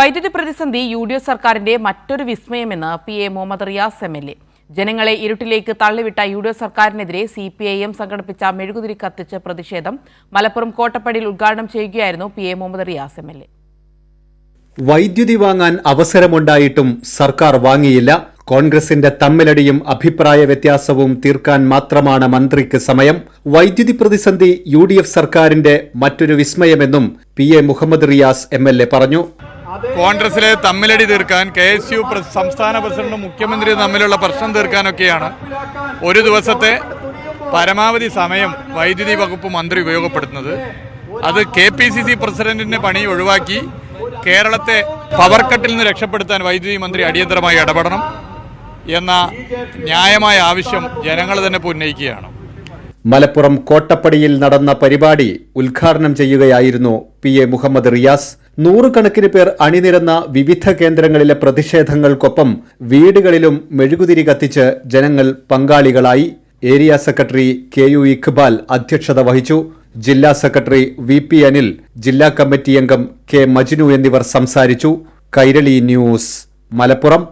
വൈദ്യുതി പ്രതിസന്ധി യു.ഡി.എഫ് സർക്കാരിന്റെ മറ്റൊരു വിസ്മയമെന്ന് പി.എ. മുഹമ്മദ് റിയാസ് എം.എൽ.എ. ജനങ്ങളെ ഇരുട്ടിലേക്ക് തള്ളിവിട്ട യു.ഡി.എഫ് സർക്കാരിനെതിരെ സി.പി.ഐ.എം സംഘടിപ്പിച്ച മെഴുകുതിരി കത്തിച്ച് പ്രതിഷേധം മലപ്പുറം കോട്ടപ്പടിയിൽ ഉദ്ഘാടനം ചെയ്യുകയായിരുന്നു പി.എ. മുഹമ്മദ് റിയാസ് എം.എൽ.എ. വൈദ്യുതി വാങ്ങാൻ അവസരമുണ്ടായിട്ടും സർക്കാർ വാങ്ങിയില്ല. കോൺഗ്രസിന്റെ തമ്മിലടിയും അഭിപ്രായ വ്യത്യാസവും തീർക്കാൻ മാത്രമാണ് മന്ത്രിക്ക് സമയം. വൈദ്യുതി പ്രതിസന്ധി യു.ഡി.എഫ് സർക്കാരിന്റെ മറ്റൊരു വിസ്മയമെന്നും പി.എ. മുഹമ്മദ് റിയാസ് എം.എൽ.എ. പറഞ്ഞു. കോൺഗ്രസിലെ തമ്മിലടി തീർക്കാൻ കെ.എസ്.യു സംസ്ഥാന പ്രസിഡന്റും മുഖ്യമന്ത്രിയും തമ്മിലുള്ള പ്രശ്നം തീർക്കാനൊക്കെയാണ് ഒരു ദിവസത്തെ പരമാവധി സമയം വൈദ്യുതി വകുപ്പ് മന്ത്രി ഉപയോഗപ്പെടുത്തുന്നത്. അത് കെ.പി.സി.സി പ്രസിഡന്റിന്റെ പണി ഒഴിവാക്കി കേരളത്തെ പവർ കട്ടിൽ നിന്ന് രക്ഷപ്പെടുത്താൻ വൈദ്യുതി മന്ത്രി അടിയന്തരമായി ഇടപെടണം എന്ന ന്യായമായ ആവശ്യം ജനങ്ങൾ തന്നെ ഉന്നയിക്കുകയാണ്. മലപ്പുറം കോട്ടപ്പടിയിൽ നടന്ന പരിപാടി ഉദ്ഘാടനം ചെയ്യുകയായിരുന്നു പി.എ. മുഹമ്മദ് റിയാസ്. നൂറുകണക്കിന് പേർ അണിനിരന്ന വിവിധ കേന്ദ്രങ്ങളിലെ പ്രതിഷേധങ്ങൾക്കൊപ്പം വീടുകളിലും മെഴുകുതിരി കത്തിച്ച് ജനങ്ങൾ പങ്കാളികളായി. Area secretary കെ.യു. ഇഖ്ബാൽ അധ്യക്ഷത വഹിച്ചു. ജില്ലാ സെക്രട്ടറി വി.പി. അനിൽ, ജില്ലാ കമ്മിറ്റി അംഗം കെ. മജ്നു എന്നിവർ സംസാരിച്ചു. കൈരളി ന്യൂസ്, മലപ്പുറം.